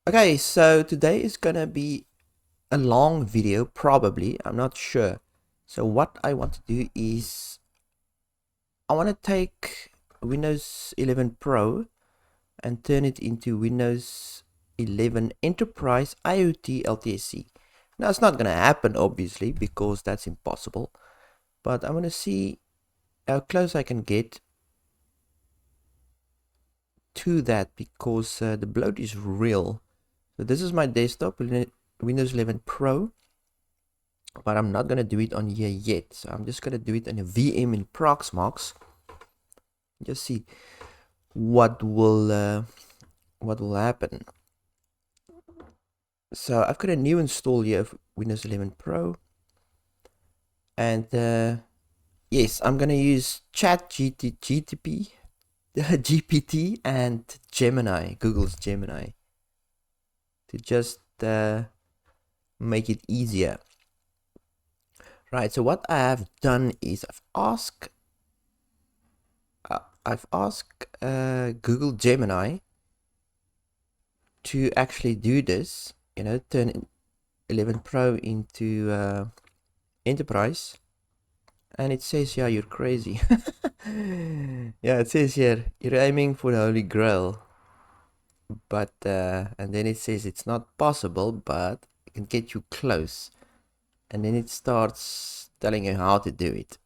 Okay, so today is gonna be a long video, probably. I'm not sure. So what I want to do is I want to take Windows 11 Pro and turn it into Windows 11 Enterprise IoT LTSC. Now it's not gonna happen, obviously, because that's impossible. But I want to see how close I can get to that because the bloat is real. So this is my desktop, Windows 11 Pro. But I'm not gonna do it on here yet. So I'm just gonna do it in a VM in Proxmox. Just see what will happen. So I've got a new install here of Windows 11 Pro, and yes, I'm gonna use GTP, GPT, and Gemini, Google's Gemini, to just make it easier. Right. So what I have done is I've asked Google Gemini to actually do this, turn 11 Pro into Enterprise. And it says, yeah, you're crazy. Yeah, it says here, you're aiming for the Holy Grail. But, and then it says it's not possible, but it can get you close. And then it starts telling you how to do it.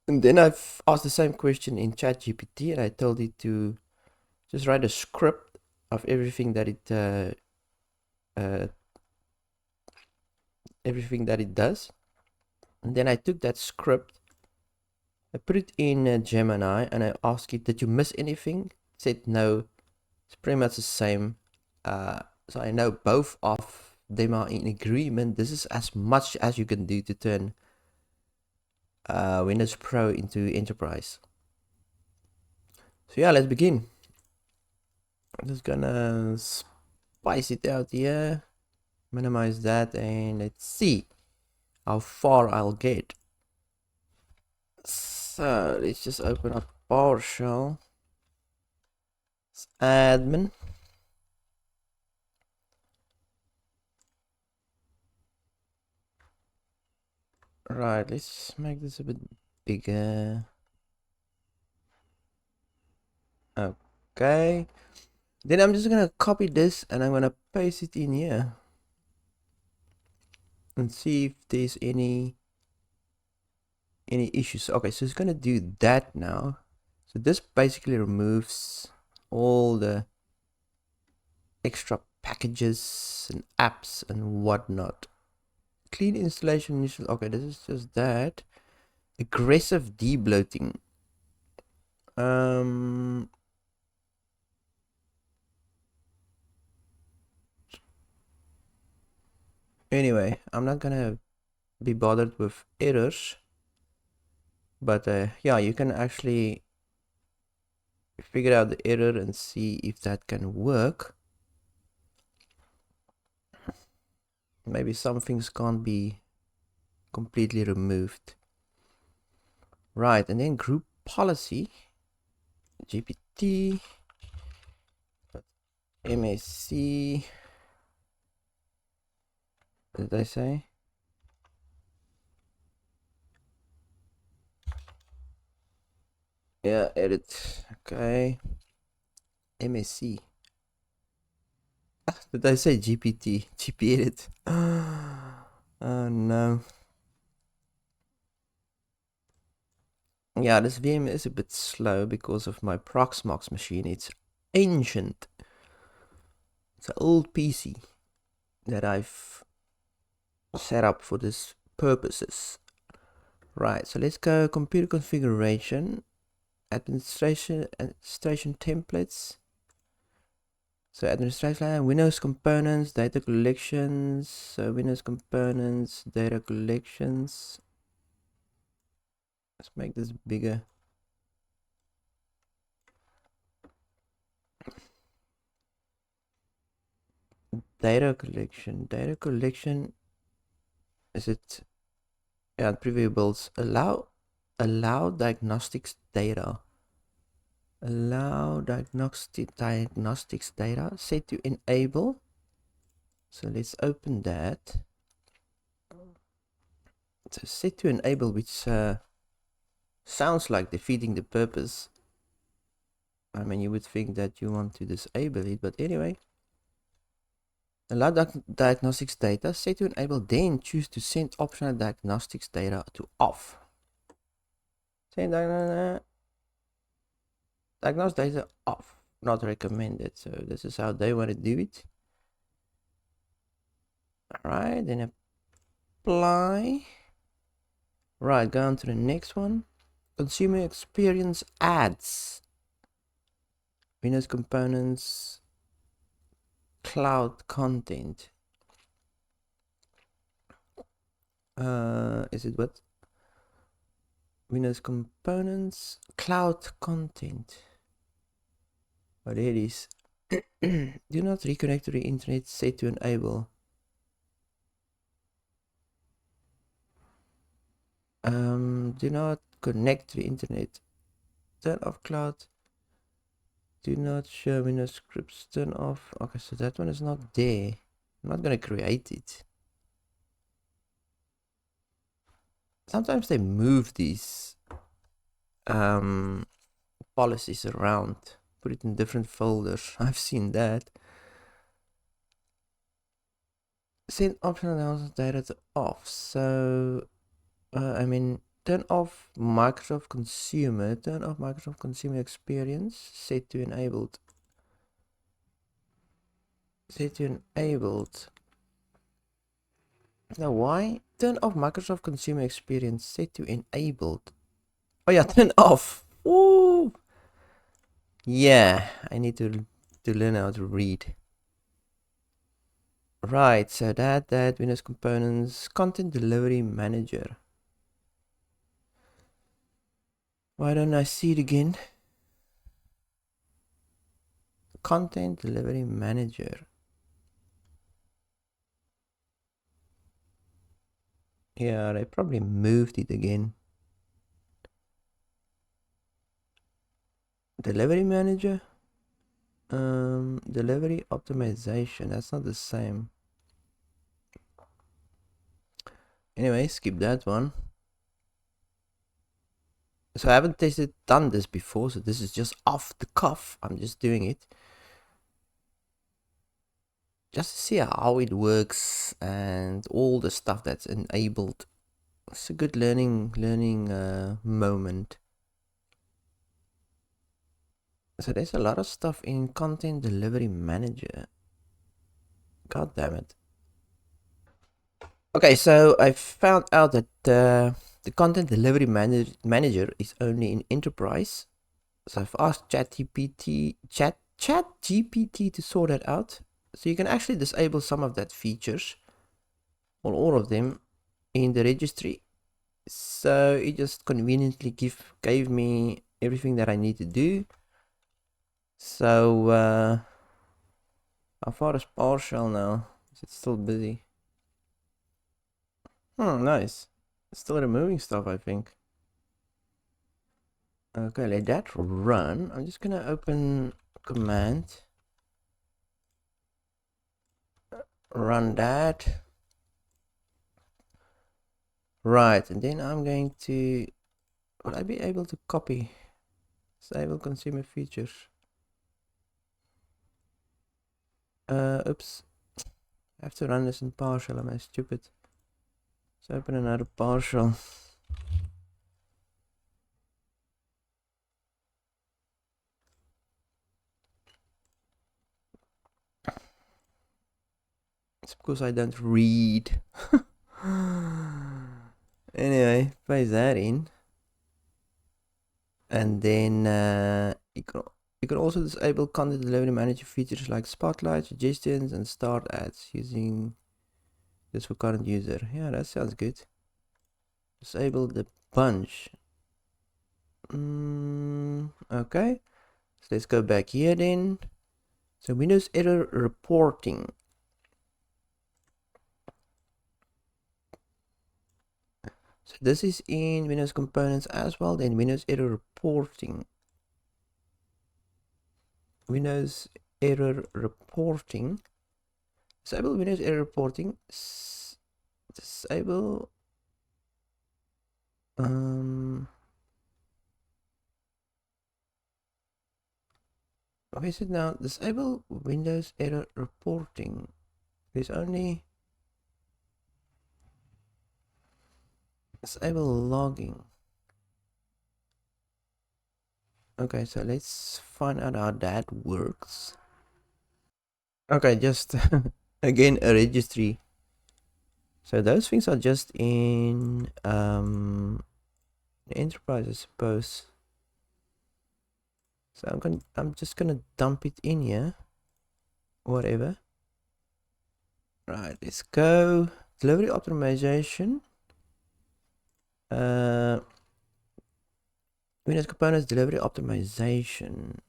And then I've asked the same question in ChatGPT, and I told it to just write a script of everything that uh, it does. And then I took that script, I put it in Gemini, and I asked it, did you miss anything? It said no. It's pretty much the same. So I know both of them are in agreement. This is as much as you can do to turn Windows Pro into Enterprise. So yeah, let's begin. I'm just gonna spice it out here, minimize that, and let's see how far I'll get. So let's just open up PowerShell. Admin. Right, let's make this a bit bigger. Okay. Then I'm just gonna copy this and I'm gonna paste it in here. And see if there's any issues. Okay, so it's gonna do that now. So this basically removes all the extra packages and apps and whatnot. Clean installation initial. Okay, this is just that. Aggressive debloating. Anyway, I'm not gonna be bothered with errors, but yeah, you can actually figure out the error and see if that can work. Maybe some things can't be completely removed. Right, and then group policy, GPT, MAC, what did I say? Yeah, edit, okay, MAC. Did I say GPT? GP edit. Oh no. Yeah, this VM is a bit slow because of my Proxmox machine. It's ancient. It's an old PC that I've set up for this purposes. Right, so let's go computer configuration, administration templates. So administration, Windows components, data collections, so Windows components, data collections. Let's make this bigger. Data collection, is it, yeah, previewables, allow diagnostics data. Allow diagnostics data, set to enable. So let's open that. So set to enable, which sounds like defeating the purpose. I mean, you would think that you want to disable it, but anyway. Allow diagnostics data, set to enable, then choose to send optional diagnostics data to off. Send diagnostic data off, not recommended. So this is how they want to do it. Alright, then apply. Right, go on to the next one. Consumer experience ads. Windows components, cloud content. Is it what? Windows components, cloud content. Oh, there it is. Do not reconnect to the internet, set to enable. Do not connect to the internet. Turn off cloud. Do not show Windows scripts. Turn off. Okay, so that one is not there. I'm not gonna create it. Sometimes they move these policies around, put it in different folders. I've seen that. Send optional data to off. So I mean, turn off Microsoft Consumer, turn off Microsoft Consumer Experience, set to enabled. Set to enabled. Now why? Turn off Microsoft Consumer Experience, set to enabled. Oh yeah, turn off. Ooh. Yeah, I need to learn how to read. Right, so that Windows Components, Content Delivery Manager. Why don't I see it again? Content Delivery Manager. Yeah, they probably moved it again. Delivery Manager? Delivery Optimization. That's not the same. Anyway, skip that one. So I haven't done this before, so this is just off the cuff. I'm just doing it. Just to see how it works and all the stuff that's enabled. It's a good learning moment. So there's a lot of stuff in Content Delivery Manager. God damn it. Okay, so I found out that the Content Delivery Manager is only in Enterprise. So I've asked ChatGPT to sort that out. So you can actually disable some of that features, or all of them, in the registry. So it just conveniently gave me everything that I need to do. So how far is PowerShell now? Is it still busy? Nice. It's still removing stuff, I think. Okay, let that run. I'm just gonna open command. Run that. Right, and then I'm going to... Will I be able to copy? Disable consumer features. Oops. I have to run this in PowerShell. Am I stupid? Let's open another PowerShell. It's because I don't read. Anyway, paste that in. And then you can also disable Content Delivery Manager features like Spotlight, Suggestions, and Start Ads using this for current user. Yeah, that sounds good. Disable the bunch. Okay. So let's go back here then. So Windows error reporting. So this is in Windows Components as well, then Windows error reporting. Windows error reporting. Disable Windows error reporting. Disable. What is it now? Disable Windows error reporting. There's only disable logging. Okay, so let's find out how that works. Okay, just again a registry. So those things are just in the enterprise, I suppose. So I'm just gonna dump it in here. Whatever. Right, let's go. Delivery optimization. Windows components delivery optimization.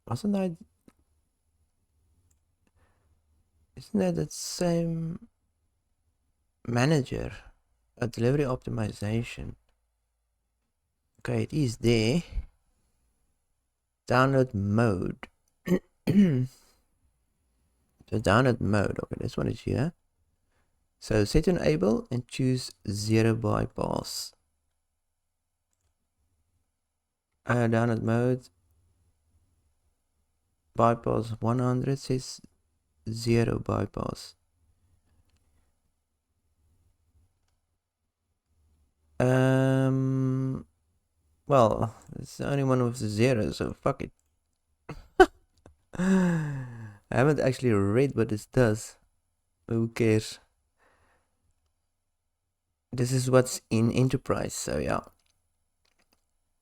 Wasn't that? Isn't that the same manager? A delivery optimization. Okay, it is there. Download mode. So download mode. Okay, this one is here. So set enable and choose zero bypass. Download mode. Bypass 100 says zero bypass. Well, it's the only one with the zero, so fuck it. I haven't actually read what this does. Who cares? This is what's in enterprise, so yeah.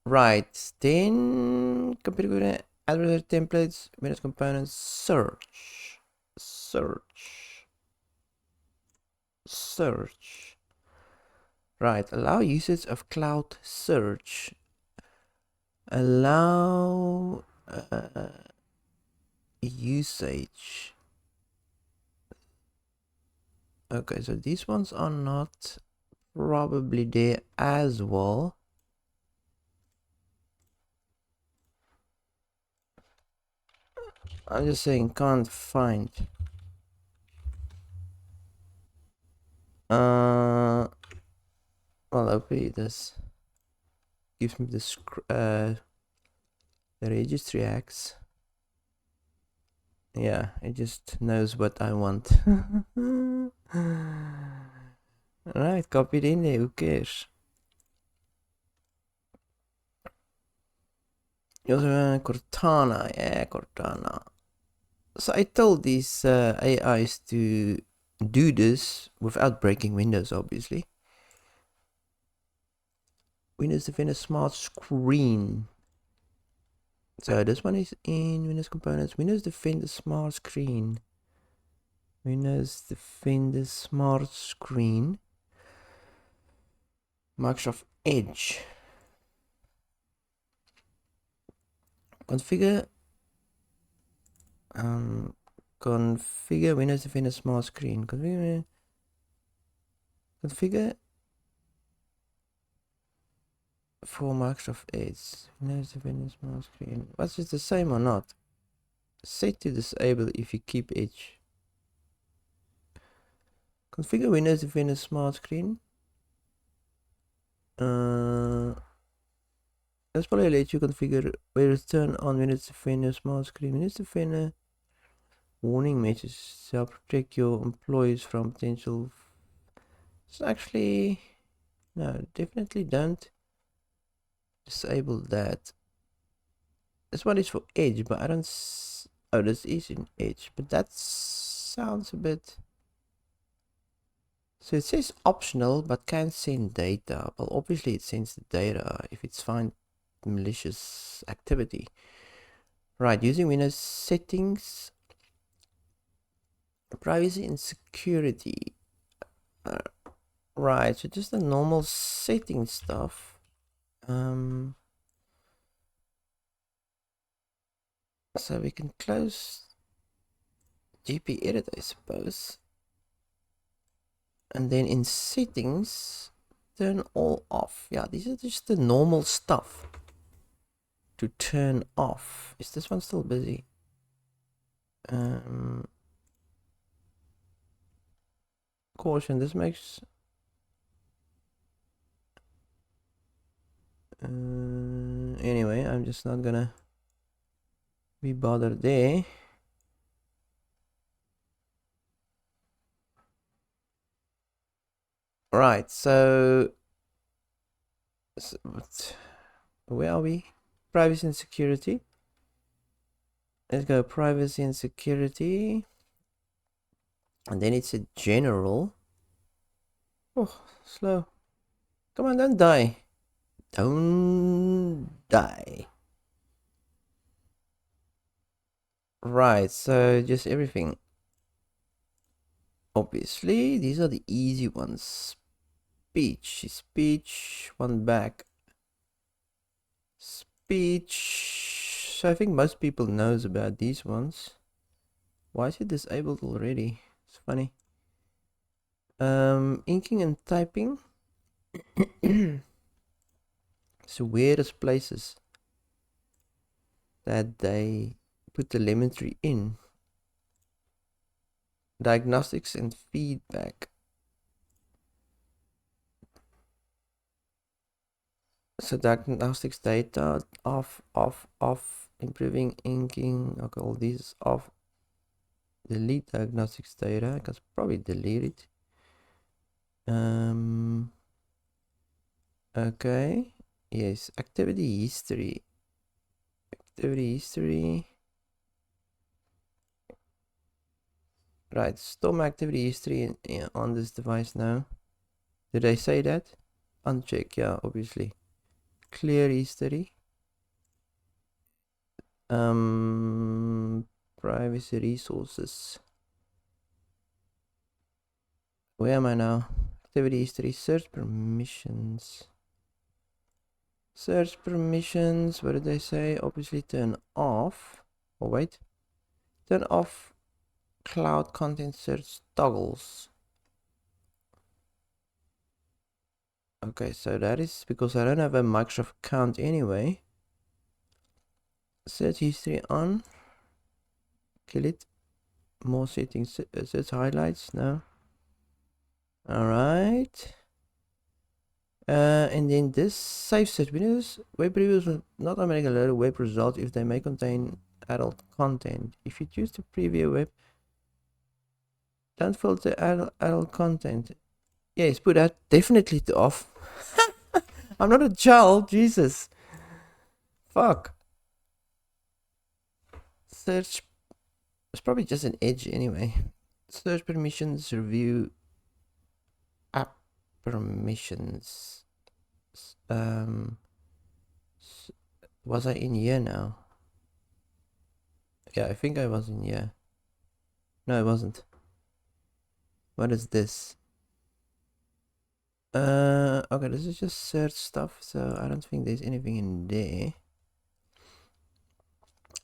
Right, then computer advertiser templates, Windows components, search. Right, allow usage of cloud search. Allow usage. Okay, so these ones are not probably there as well. I'm just saying can't find. Well, hopefully this gives me the registry X. Yeah, it just knows what I want. Alright, copy it in there, who cares? You also have Cortana, yeah, Cortana. So I told these AIs to do this without breaking Windows, obviously. Windows Defender Smart Screen. So this one is in Windows Components. Windows Defender Smart Screen. Windows Defender Smart Screen. Microsoft Edge. Configure Windows Defender Smart Screen. Configure for Microsoft Edge. Windows Defender Smart Screen. Was it the same or not? Set to disable if you keep Edge. Configure Windows Defender Smart Screen. Let's probably let you configure where it's turn on Windows Defender Smart Screen. Windows Defender warning messages to help protect your employees from potential. It's actually no, definitely don't disable that. This one is for Edge, but I don't. Oh, this is in Edge, but that sounds a bit. So it says optional, but can send data. Well, obviously it sends the data if it's find malicious activity. Right, using Windows settings, privacy and security. Right, so just the normal setting stuff. So we can close GPEdit, I suppose. And then in settings, turn all off. Yeah, these are just the normal stuff to turn off. Is this one still busy? Caution, this makes anyway, I'm just not gonna be bothered there. Right, so where are we? Privacy and security. Let's go privacy and security. And then it's a general. Oh, slow. Come on, don't die. Don't die. Right, so just everything. Obviously, these are the easy ones. Speech, one back. Speech. So I think most people knows about these ones. Why is it disabled already? It's funny. Inking and typing. It's the weirdest places that they put telemetry in. Diagnostics and feedback. So diagnostics data off, improving inking. Okay, all these off. Delete diagnostics data. I can probably delete it. Okay. Yes, activity history. Activity history. Right, stop my activity history on this device now. Did I say that? Uncheck, yeah, obviously. Clear history. Privacy resources. Where am I now? Activity history, search permissions. Search permissions, what did they say? Obviously turn off. Oh wait. Turn off cloud content search toggles. Okay, so that is because I don't have a Microsoft account anyway. Search history on. Kill it. More settings. Search highlights. No. Alright. And then this save search windows. Web reviews will not automatically load web results if they may contain adult content. If you choose to preview a web, don't filter adult content. Yes, put that definitely to off. I'm not a child, Jesus. Fuck. Search. It's probably just an edge anyway. Search permissions, review app permissions. Was I in here now? Yeah, I think I was in here. No, I wasn't. What is this? Okay, this is just search stuff, so I don't think there's anything in there.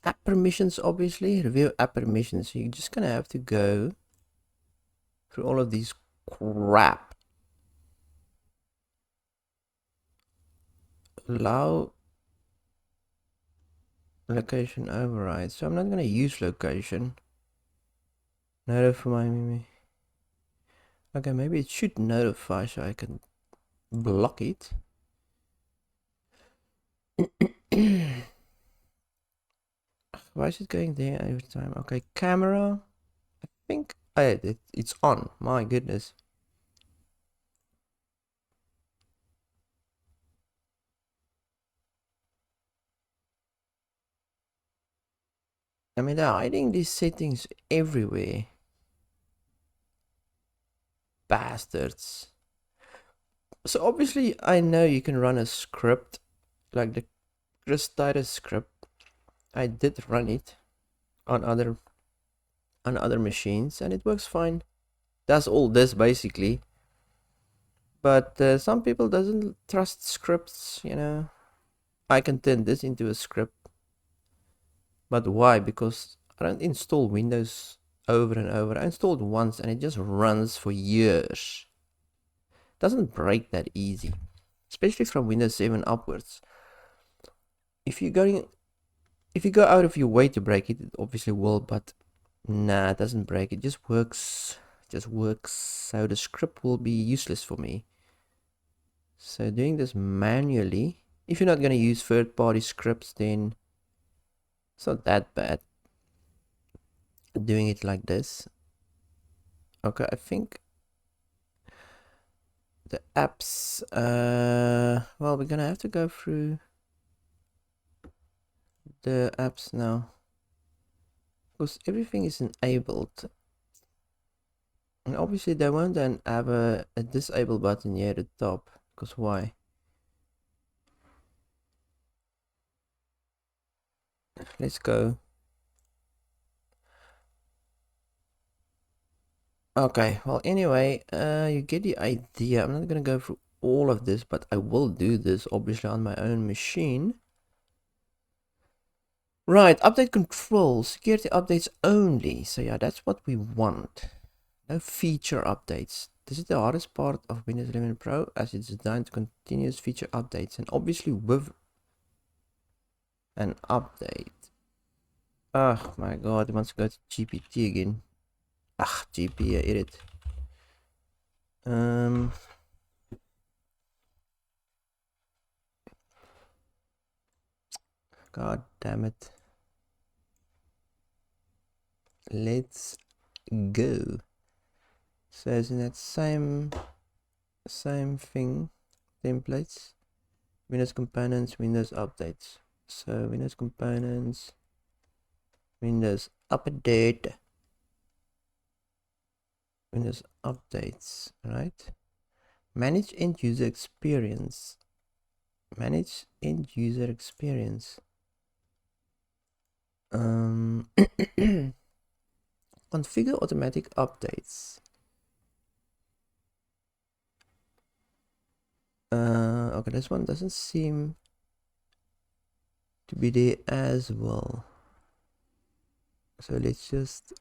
App permissions, obviously. Review app permissions. So you're just gonna have to go through all of these crap. Allow location override. So I'm not gonna use location. Notify me. Okay, maybe it should notify so I can block it. Why is it going there every time? Okay, camera. I think it's on. My goodness. I mean, they're hiding these settings everywhere. Bastards. So obviously, I know you can run a script like the Chris Titus script. I did run it on other machines and it works fine. That's all this basically. But some people doesn't trust scripts, you know. I can turn this into a script. But why? Because I don't install Windows over and over. I installed once and it just runs for years. Doesn't break that easy, especially from Windows 7 upwards. if you go out of your way to break it, it obviously will, but nah, it doesn't break. It just works. So the script will be useless for me. So doing this manually, if you're not going to use third-party scripts, then it's not that bad. Doing it like this. Okay, I think the apps, well, we're gonna have to go through the apps now, because everything is enabled, and obviously they won't then have a disable button here at the top, because why? Let's go. Okay, well, anyway, you get the idea. I'm not gonna go through all of this, but I will do this obviously on my own machine. Right, update control, security updates only. So yeah, that's what we want. No feature updates. This is the hardest part of Windows 11 Pro, as it's designed to continuous feature updates, and obviously with an update. Oh my god, it wants to go to GPT again. Ah, GP, edit. God damn it. Let's go. So isn't that same thing? Templates, Windows components, Windows updates. So Windows components, Windows update, Windows updates, right? Manage end user experience. Manage end user experience. Configure automatic updates. Okay, this one doesn't seem to be there as well. So let's just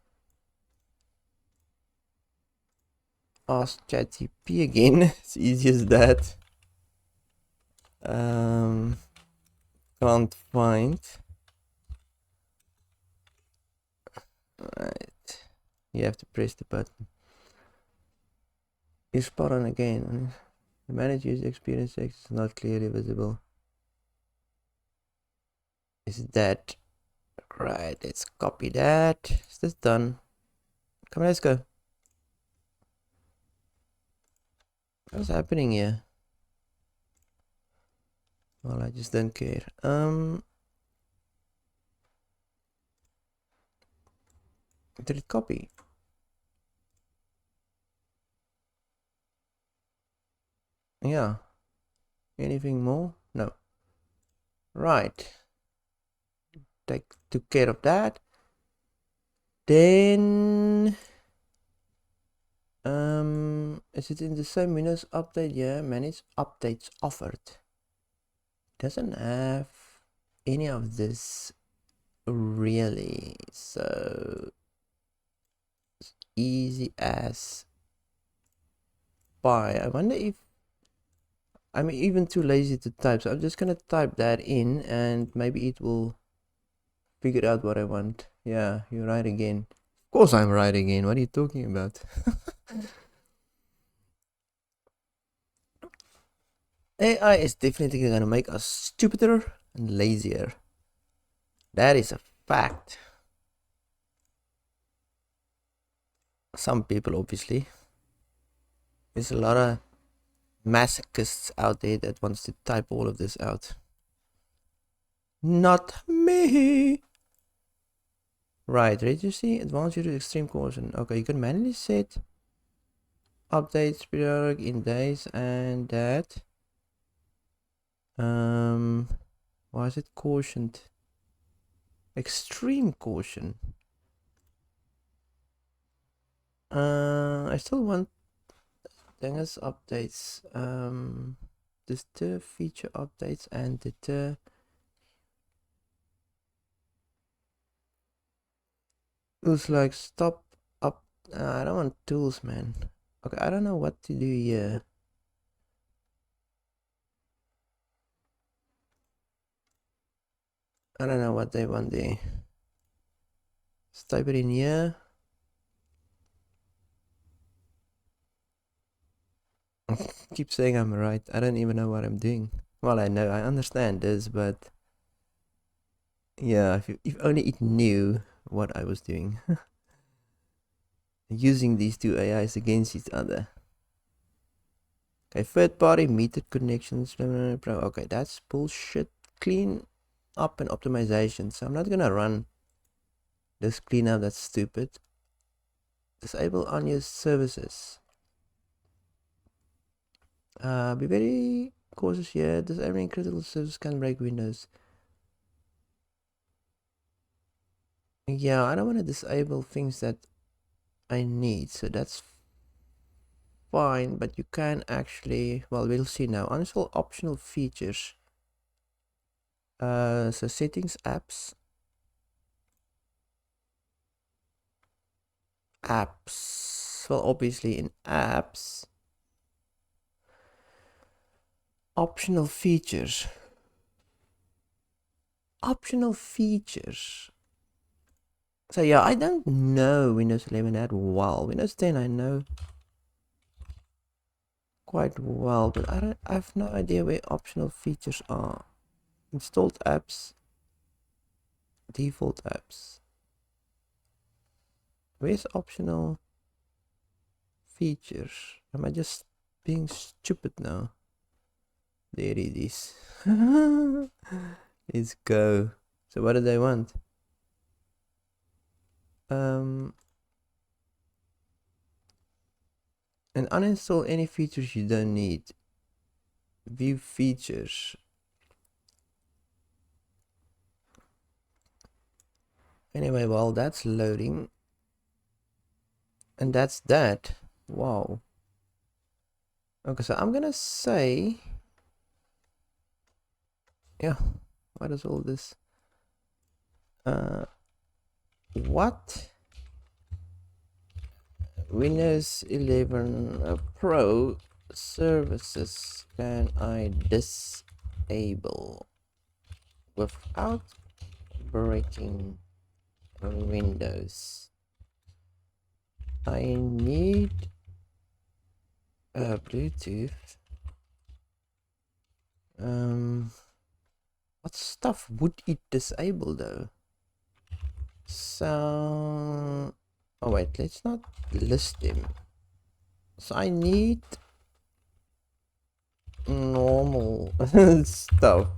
ask ChatGPT again. It's easy as that. Can't find. Right. You have to press the button. You're spot on again. The manage user experience text is not clearly visible. Is that right? Let's copy that. Is this done? Come on, let's go. What's happening here? Well, I just don't care. Did it copy? Yeah. Anything more? No. Right. Took care of that. Then is it in the same Windows update? Yeah, manage updates offered. Doesn't have any of this really, so it's easy as pie. I wonder if I'm even too lazy to type, so I'm just gonna type that in and maybe it will figure out what I want. Yeah, you're right again. Of course I'm right again. What are you talking about? AI is definitely gonna make us stupider and lazier. That is a fact. Some people, obviously. There's a lot of masochists out there that wants to type all of this out. Not me. Right, reduce advanced user extreme caution. Okay, you can manually set updates periodic in days and that. Why is it cautioned? Extreme caution. I still want Dingus updates. Deter feature updates and deter. Tools like stop up. I don't want tools, man. Okay, I don't know what to do here. I don't know what they want there. Let's type it in here. Keep saying I'm right. I don't even know what I'm doing. Well, I know, I understand this, but yeah, if only it knew what I was doing. Using these two AIs against each other. Okay, third party metered connections. Okay, that's bullshit. Clean up and optimization. So I'm not gonna run this cleanup, that's stupid. Disable unused services. Be very cautious here. Disabling critical services can break Windows. Yeah, I don't want to disable things that I need, so that's fine, but you can actually, well, we'll see now. Uninstall optional features. So settings, apps. Well, obviously in apps. Optional features. Optional features. So yeah, I don't know Windows 11 that well. Windows 10 I know quite well, but I have no idea where optional features are. Installed apps, default apps. Where's optional features? Am I just being stupid now? There it is. Let's go. So what do they want? And uninstall any features you don't need. View features. Anyway, while that's loading, and that's that. Wow. Okay, so I'm gonna say, yeah, what is all this? What Windows 11 Pro services can I disable without breaking Windows? I need Bluetooth. What stuff would it disable though? So, oh wait, let's not list them. So I need normal stuff.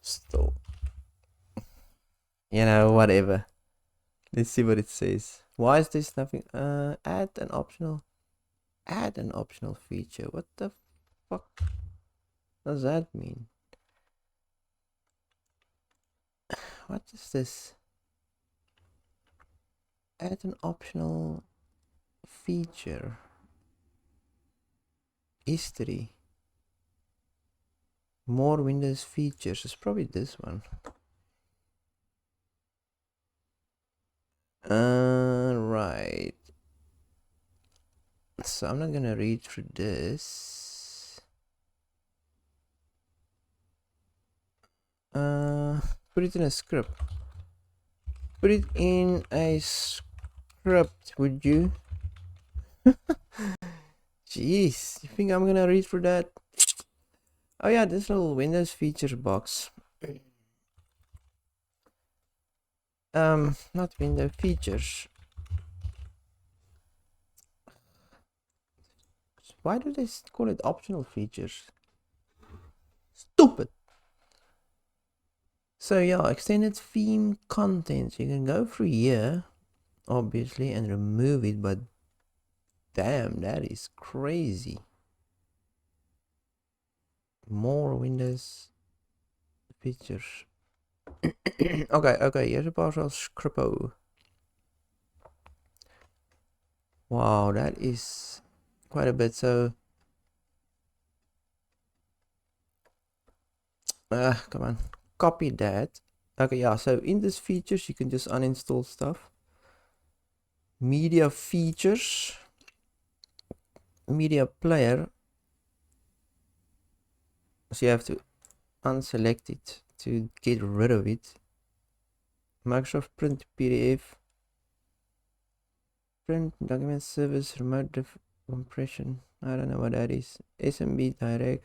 Still, you know, whatever. Let's see what it says. Why is this nothing? Add an optional feature. What the fuck does that mean? What is this? Add an optional feature. History. More Windows features. It's probably this one. Right. So I'm not gonna read through this. Put it in a script. Put it in a script, would you? Jeez, you think I'm gonna read through that? Oh yeah, this little Windows features box. Not window features. Why do they call it optional features? Stupid. So yeah, extended theme content. You can go through here, obviously, and remove it, but damn, that is crazy. More Windows features. Okay, here's a partial scrippo. Wow, that is quite a bit. So, come on, copy that. Okay, yeah, so in this features, you can just uninstall stuff. Media features, media player. So you have to unselect it to get rid of it. Microsoft Print PDF, print document service, remote compression. I don't know what that is. SMB direct.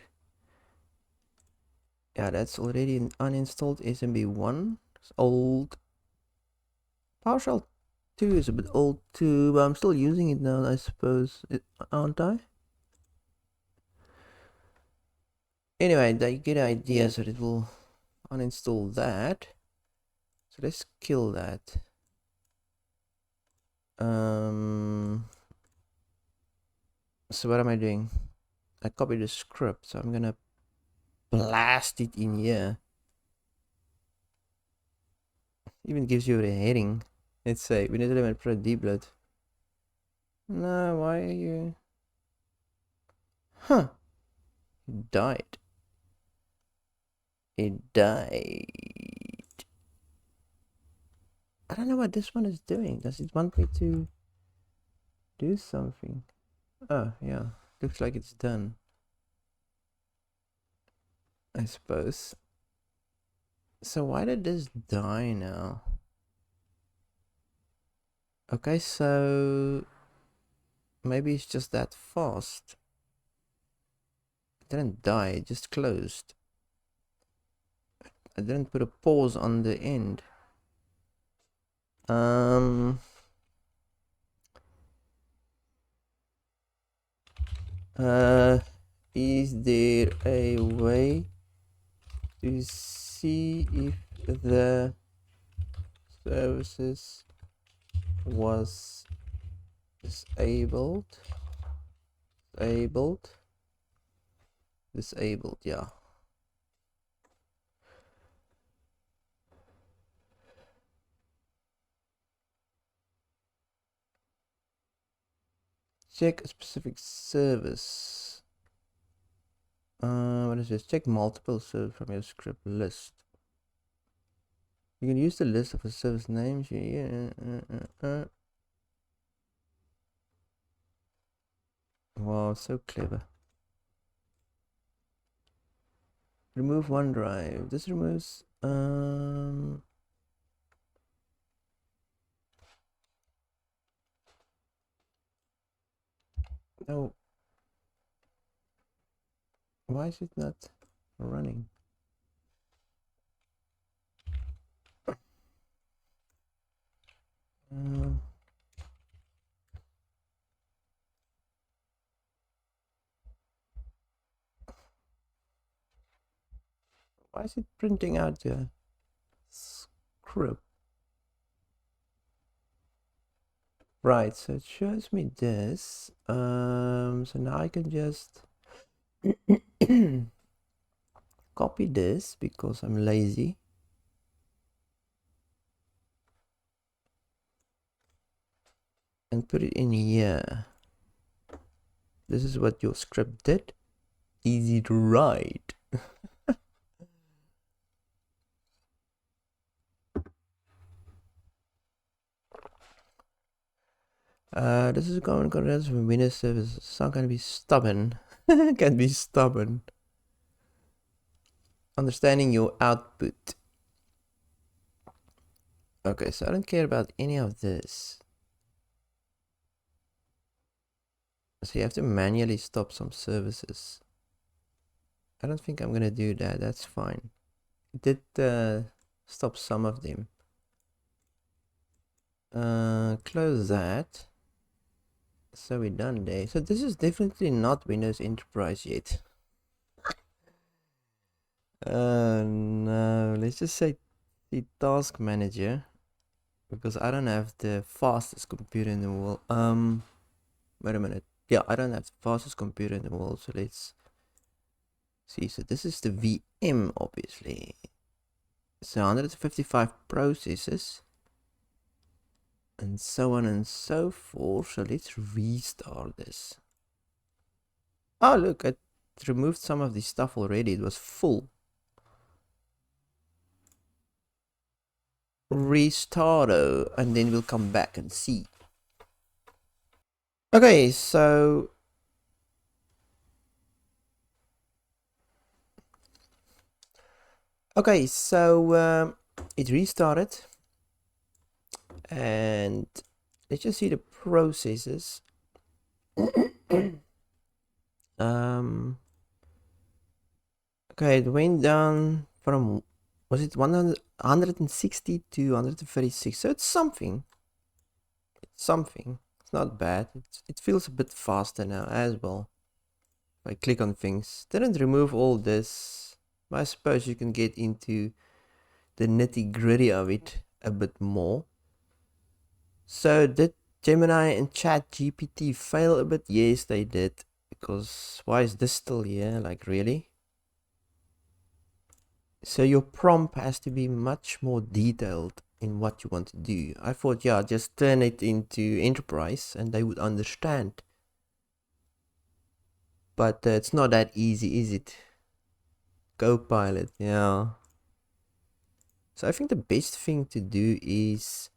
Yeah, that's already uninstalled. SMB1 it's old. PowerShell 2 is a bit old too, but I'm still using it now, I suppose. Aren't I? Anyway, you get an idea, so it will uninstall that. So let's kill that. So what am I doing? I copied the script, so I'm gonna blast it in here. Even gives you a heading. Let's say we need to limit pro debloat. No, why are you? Huh? It died. It died. I don't know what this one is doing. Does it want me to do something? Oh yeah, looks like it's done. I suppose. So why did this die now? Okay, so maybe it's just that fast. It didn't die, it just closed. I didn't put a pause on the end. Is there a way to see if the services was disabled? Disabled, yeah. Check a specific service. What is this? Check multiple servers from your script list. You can use the list of a service names. Wow, so clever. Remove OneDrive. This removes no. Why is it not running? Why is it printing out the script? Right, so it shows me this. So now I can just copy this because I'm lazy. And put it in here. This is what your script did. Easy to write. This is common content from Windows service. It's not gonna be stubborn. Can be stubborn. Understanding your output. Okay, so I don't care about any of this. So you have to manually stop some services. I don't think I'm gonna do that. That's fine. It did stop some of them. Close that. So we're done there. So this is definitely not Windows Enterprise yet. No, let's just say the task manager, because I don't have the fastest computer in the world. Wait a minute. Yeah, I don't have the fastest computer in the world, so let's see. So this is the VM, obviously. So 155 processes and so on and so forth. So let's restart this. Oh, look, it removed some of the stuff already. It was full. Restart, and then we'll come back and see. Okay, so Okay, so it restarted, and let's just see the processes. Okay, it went down from, was it 160 to 136? So it's something. It's something. It's not bad. It feels a bit faster now as well. If I click on things, didn't remove all this. I suppose you can get into the nitty gritty of it a bit more. So did Gemini and Chat GPT fail a bit? Yes, they did. Because why is this still here? Like, really? So your prompt has to be much more detailed in what you want to do. I thought, yeah, just turn it into enterprise and they would understand. But it's not that easy, is it? Copilot, yeah. So I think the best thing to do is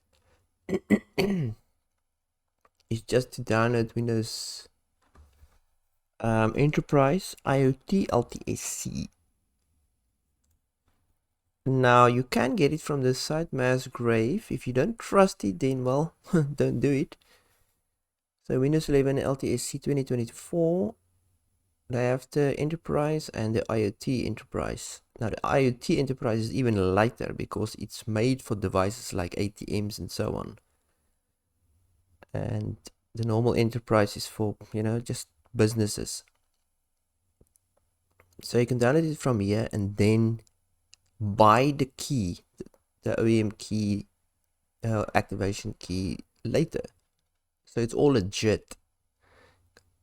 just to download Windows Enterprise IoT LTSC. Now you can get it from the site Massgrave. If you don't trust it, then well, don't do it. So Windows 11 LTSC 2024. They have the Enterprise and the IoT Enterprise. Now the IoT Enterprise is even lighter because it's made for devices like ATMs and so on. And the normal Enterprise is for, you know, just businesses. So you can download it from here and then buy the key, the OEM key, activation key later. So it's all legit.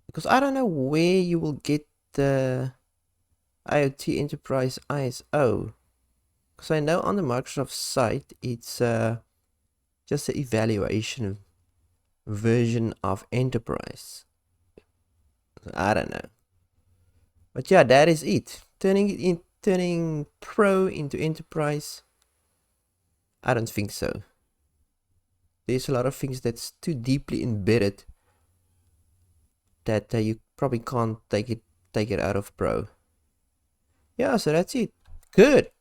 Because I don't know where you will get the IoT Enterprise ISO. Because I know on the Microsoft site, it's just an evaluation version of Enterprise. I don't know. But yeah, that is it. Turning Pro into Enterprise. I don't think so. There's a lot of things that's too deeply embedded that you probably can't take it out of Pro. Yeah, so that's it. Good.